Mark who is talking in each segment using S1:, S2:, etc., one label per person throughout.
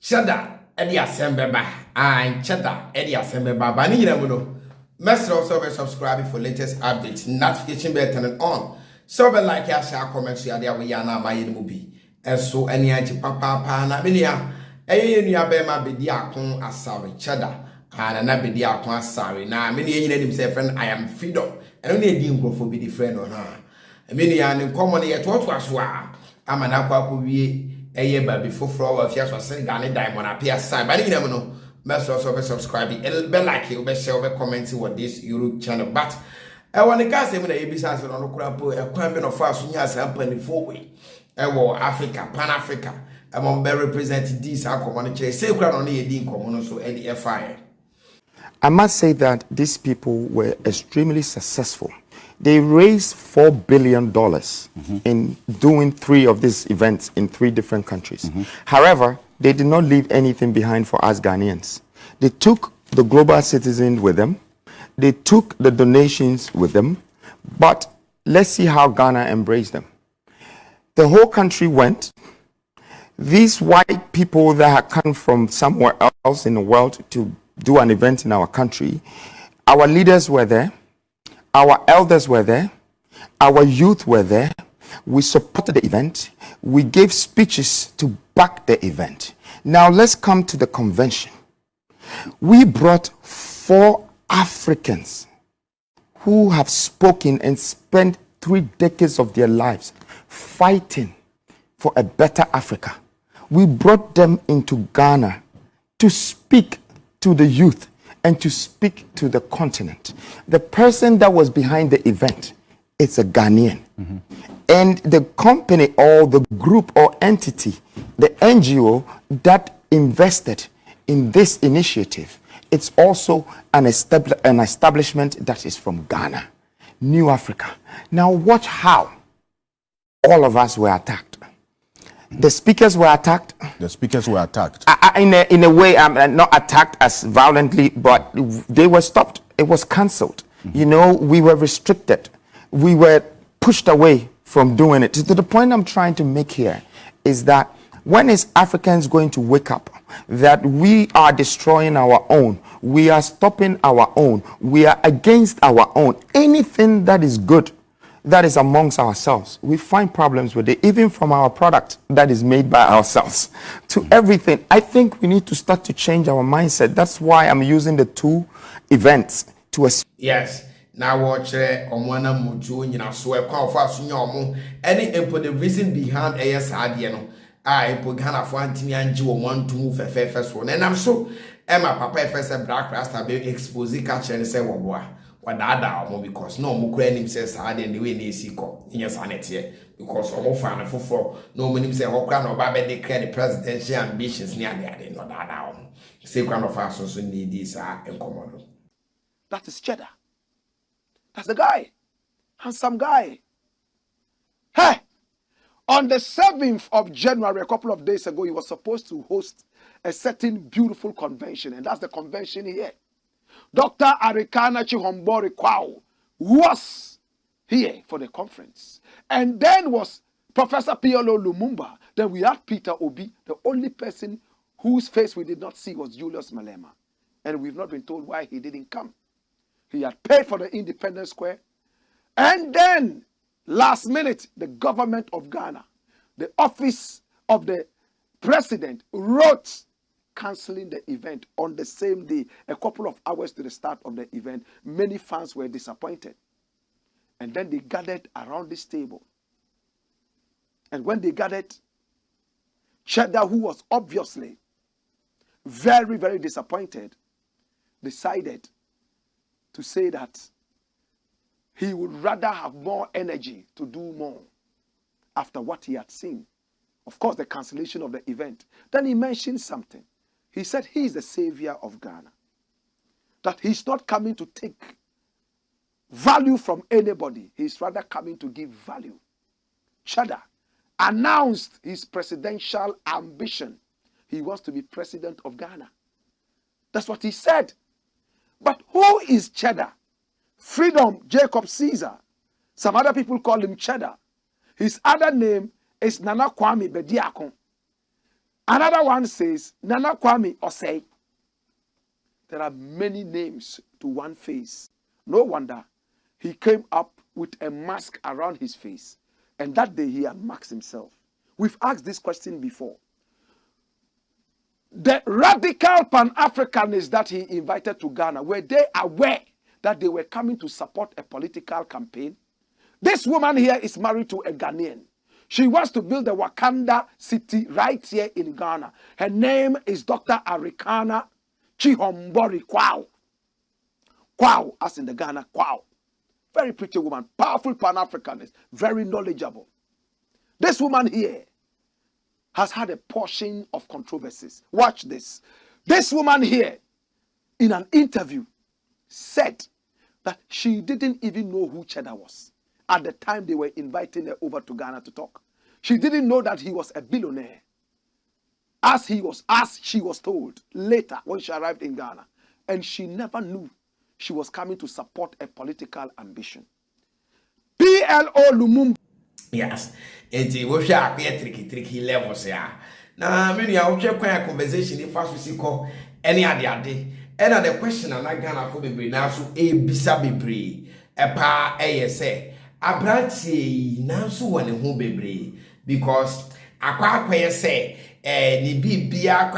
S1: Cheddar, Eddie Assembeba, and Cheddar, Eddie Assembeba. Bani Ramuno. Must also be subscribing for latest updates. Notification bell turn on. So be like, share, comment, share. There we are now. My movie. And so any anti papa na minia. Any be ma be dia kon asawe Cheddar. And na be dia kon asawe. Na many himself friend. I am freedom. And only di nkrofo be the friend on her. Minia ni common yet what was Schwar. I'm an aqua wie. Eye baby foforo Afia Ghana diamond Appiah side. But you never know. Must also be subscribing. It'll be like you be share, be commenting what this YouTube channel. But I want to say when the ABC on the crap, a campaign of us who has happened before we. Africa, Pan Africa. I'm be representing this our community. Say crowd on the Edin common so any Afia.
S2: I must say that these people were extremely successful. They raised $4 billion in doing 3 of these events in 3 different countries. However, they did not leave anything behind for us Ghanaians. They took the global citizens with them. They took the donations with them. But let's see how Ghana embraced them. The whole country went. These white people that had come from somewhere else in the world to do an event in our country, our leaders were there. Our elders were there. Our youth were there. We supported the event. We gave speeches to back the event. Now let's come to the convention. We brought 4 Africans who have spoken and spent 3 decades of their lives fighting for a better Africa. We brought them into Ghana to speak to the youth and to speak to the continent. The person that was behind the event, it's a Ghanaian. And the company or the group or entity, the NGO that invested in this initiative, it's also an establishment that is from Ghana, New Africa. Now watch how all of us were attacked. The speakers were attacked.
S3: The speakers were attacked.
S2: In a way, not attacked as violently, but they were stopped. It was cancelled. You know, we were restricted. We were pushed away from doing it. To the point I'm trying to make here is that when is Africans going to wake up that we are destroying our own, we are stopping our own, we are against our own, anything that is good, that is amongst ourselves, we find problems with it, even from our product that is made by ourselves to everything. I think we need to start to change our mindset. That's why I'm using the 2 events to
S1: yes. Now watch omwana muju nyina so e kwa fa so nyomo any impo the reason behind AS adie no impo Ghana fo antimi anje wo wantu fefe so na nam so Emma papa efese black rasta be expose catch and say wo boa wadada omo because no mo kura nim say saade the way na esiko nya sanete because omo fa na foforo no mo nim say hokra na oba be declare the presidential ambitions ni ade no dada omo say kwa no fa so need this enkomodo.
S4: That is Cheddar. That's the guy. Handsome guy. Hey! On the 7th of January, a couple of days ago, he was supposed to host a certain beautiful convention. And that's the convention here. Dr. Arikana Chihombori Kwao was here for the conference. And then was Professor Piolo Lumumba. Then we had Peter Obi. The only person whose face we did not see was Julius Malema. And we've not been told why he didn't come. He had paid for the Independence Square. And then, last minute, the government of Ghana, the office of the president, wrote cancelling the event on the same day, a couple of hours to the start of the event. Many fans were disappointed. And then they gathered around this table. And when they gathered, Cheddar, who was obviously very, very disappointed, decided to say that he would rather have more energy to do more after what he had seen. Of course, the cancellation of the event. Then he mentioned something. He said he is the savior of Ghana. That he's not coming to take value from anybody. He's rather coming to give value. Cheddar announced his presidential ambition. He wants to be president of Ghana. That's what he said. But who is Cheddar? Freedom Jacob Caesar. Some other people call him Cheddar. His other name is Nana Kwame Bediako. Another one says, Nana Kwame Osei. There are many names to one face. No wonder he came up with a mask around his face. And that day he unmasked himself. We've asked this question before. The radical Pan-Africanists that he invited to Ghana, were they aware that they were coming to support a political campaign? This woman here is married to a Ghanaian. She wants to build a Wakanda city right here in Ghana. Her name is Dr. Arikana Chihombori Kwao. Kwao, as in the Ghana, Kwao. Very pretty woman, powerful Pan-Africanist, very knowledgeable. This woman here has had a portion of controversies. Watch this. This woman here, in an interview, said that she didn't even know who Cheddar was at the time they were inviting her over to Ghana to talk. She didn't know that he was a billionaire, as she was told later when she arrived in Ghana. And she never knew she was coming to support a political ambition. PLO Lumumba.
S1: Yes, it's a tricky levels. Yeah. Now, many are a conversation if I see call any other day. And the question I'm not gonna for me now, so a bisabi a pa say. I brought now so one who be because I quite say, ni bia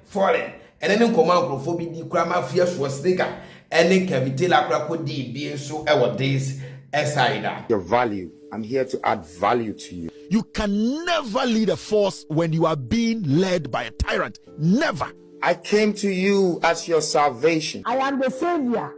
S1: falling. And then come out for the grammar fears was nigger, and then cavity la crocodile being so our days aside.
S2: Your value. I'm here to add value to you.
S3: You can never lead a force when you are being led by a tyrant. Never.
S2: I came to you as your salvation.
S5: I am the savior.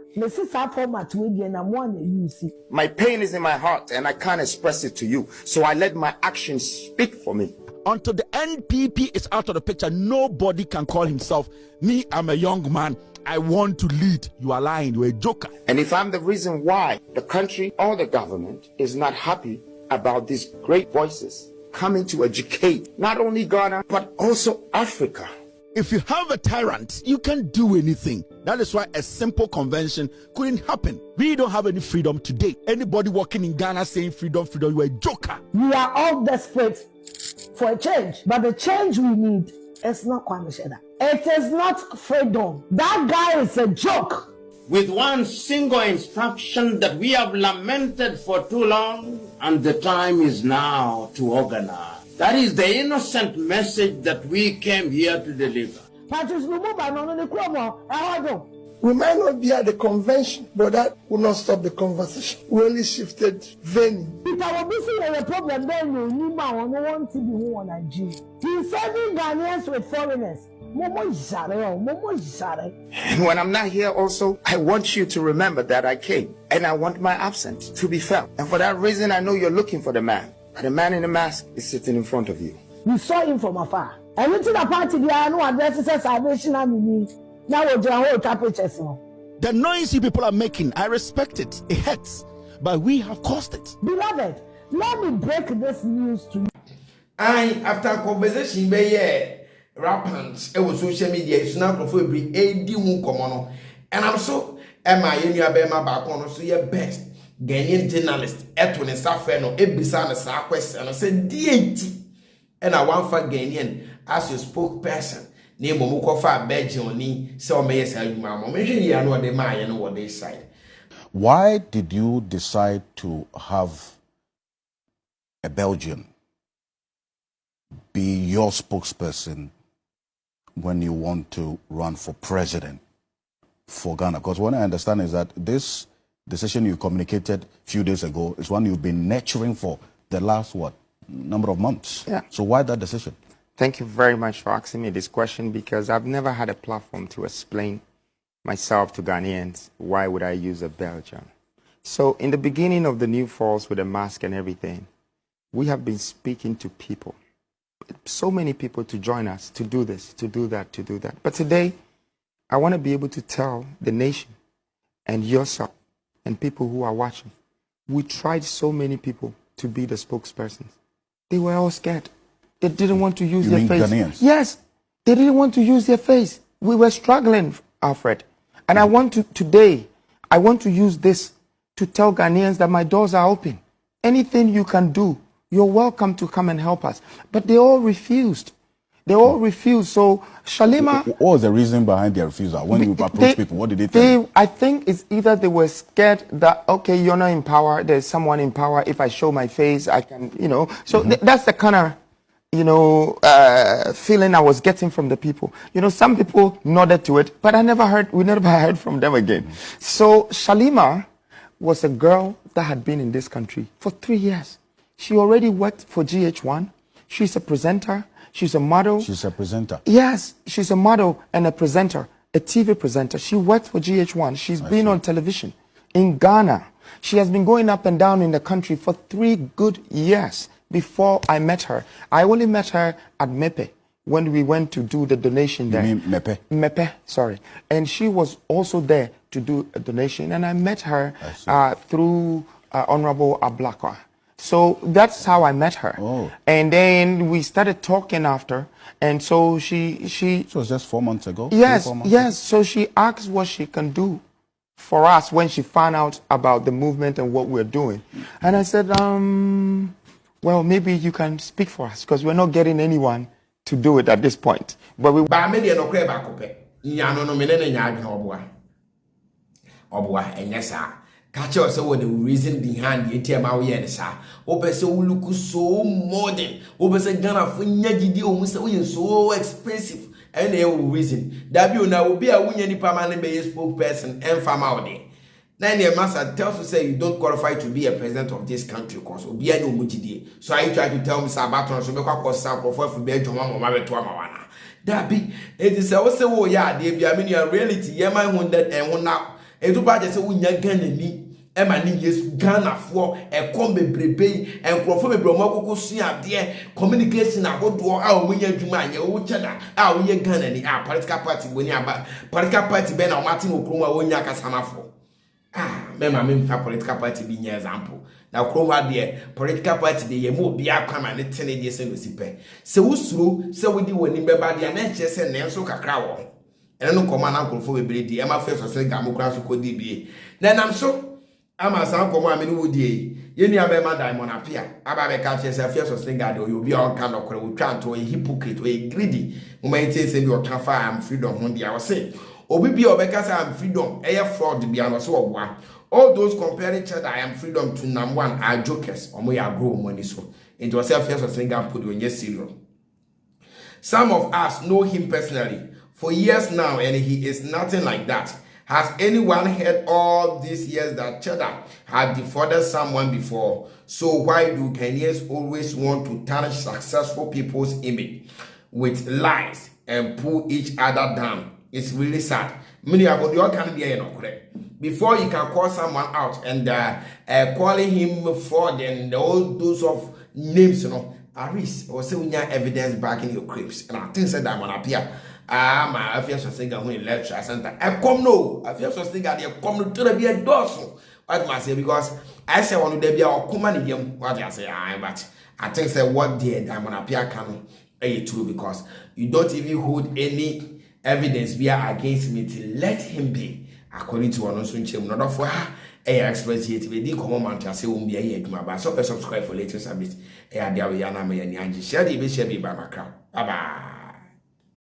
S2: My pain is in my heart and I can't express it to you. So I let my actions speak for me.
S3: Until the NPP is out of the picture, nobody can call himself, me, I'm a young man, I want to lead. You are lying, you're a joker.
S2: And if I'm the reason why the country or the government is not happy about these great voices coming to educate not only Ghana, but also Africa.
S3: If you have a tyrant, you can't do anything. That is why a simple convention couldn't happen. We don't have any freedom today. Anybody walking in Ghana saying freedom, you're a joker.
S5: We are all desperate for a change, but the change we need is not Kwame Sheda. It is not freedom. That guy is a joke.
S6: With one single instruction that we have lamented for too long, and the time is now to organize. That is the innocent message that we came here to deliver.
S7: We might not be at the convention, but that will not stop the conversation. We only shifted venue.
S5: He's serving Ghanaians with foreigners.
S2: And when I'm not here also, I want you to remember that I came. And I want my absence to be felt. And for that reason, I know you're looking for the man. But the man in the mask is sitting in front of you.
S5: We saw him from afar. And into the party, there are no addresses salvation and need. Now we're doing whole pictures.
S3: The noise you people are making, I respect it. It hurts. But we have caused it.
S5: Beloved, let me break this news to you.
S1: After conversation, rappers, it was social media, it's not for every 81 common. And I'm so, am I in your bema back on, so your best Ghanaian journalist, Etwin and Safeno, Ebisa and Sa question, and I said, D80. And I want for Ghanaian as your spokesperson. Name Momukofa Bejoni, so may say, Mamma, mention you know the man, you know what they say.
S8: Why did you decide to have a Belgian be your spokesperson when you want to run for president for Ghana? Because what I understand is that this decision you communicated a few days ago is one you've been nurturing for the last, number of months.
S2: Yeah.
S8: So why that decision?
S2: Thank you very much for asking me this question, because I've never had a platform to explain myself to Ghanaians. Why would I use a Belgian? So in the beginning of the new falls with a mask and everything, we have been speaking to people, so many people to join us, to do this, to do that, to do that. But today, I want to be able to tell the nation and yourself and people who are watching, we tried so many people to be the spokespersons. They were all scared. They didn't want to use their face.
S8: Ghanaians?
S2: Yes, they didn't want to use their face. We were struggling, Alfred. And I want to, today, I want to use this to tell Ghanaians that my doors are open. Anything you can do you're welcome to come and help us. But they all refused. They all refused. So Shalima...
S8: What was the reason behind their refusal? When you approach people, what did they tell you?
S2: I think it's either they were scared that, okay, you're not in power, there's someone in power, if I show my face, I can, So that's the kind of, feeling I was getting from the people. Some people nodded to it, but we never heard from them again. So Shalima was a girl that had been in this country for 3 years. She already worked for GH1. She's a presenter. She's a model.
S8: She's a presenter.
S2: Yes, she's a model and a presenter, a TV presenter. She worked for GH1. She's been on television in Ghana. She has been going up and down in the country for 3 good years before I met her. I only met her at Mepe when we went to do the donation there.
S8: You mean Mepe?
S2: Mepe, sorry. And she was also there to do a donation. And I met her through Honorable Ablakwa. So that's how I met her.
S8: Oh.
S2: And then we started talking after. And so she
S8: So it was just 4 months ago?
S2: Yes,
S8: 4 months
S2: yes. So she asked what she can do for us when she found out about the movement and what we're doing. And I said, well, maybe you can speak for us because we're not getting anyone to do it at this point. But we...
S1: Catch us what the reason behind the ATM awareness. Obese we look so modern. Obese Ghana for nyagidi we so expensive. And the reason that you now will be a winning permanent spokesperson and farm out there. Then the master tells you say you don't qualify to be a president of this country because be a no mujidi. So I try to tell me Sabaton so make a sample for Belgium mama to amawana. That be it is also yeah, they be a reality. Yeah, my 100 and 1 now. Edu ba je se wunya Ghana ni e ma ni yes Ghana fo e kom bebrebe enkrofo bebre mo akoko sua de communication agodo a o wunya dwuma anye wo cheda a wo ye Ghana ni a political party boni aba political party be na o mati okrom a wonya kasamafo me ma me fa political party bi nya example na okrom de political party de ye mo bi akwama ne tene de se no sipe se wusuro se wodi woni beba de na che se ne nso kakra wo and no command uncle for ability. Emma first was saying Gamocrass could be. Then I'm so I'm a son for 1 minute would ye. You near my diamond Appiah. About a catch yourself first was saying that you'll be all kind of trying to a hypocrite or a greedy who may say your transfer and freedom on the hour say. Or we be or because I am freedom, air fraud be an so one. All those comparing each other I am freedom to number one are jokers or we are grow money so. It was self first was saying God put you in your serial. Some of us know him personally for years now, and he is nothing like that. Has anyone heard all these years that Cheddar had defrauded someone before? So why do Kenyans always want to tarnish successful people's image with lies and pull each other down? It's really sad. Before you can call someone out and calling him fraud and all those of names, Aris, or say we have evidence back in your cribs. And I think that I'm on Appiah. My Afia0crite who in lecture center. I come no. Afia0crite they come to be a dorsal. What must say because I say one day be our common idiom. What I say, but I think say what did I'm on Appiah can be true because you don't even hold any evidence via against me to let him be according to one also in not for Exp0śe we did come on to say won't be a year to my back. So subscribe for latest updates. There we are now. Share the B0ldly by my crowd. Bye bye.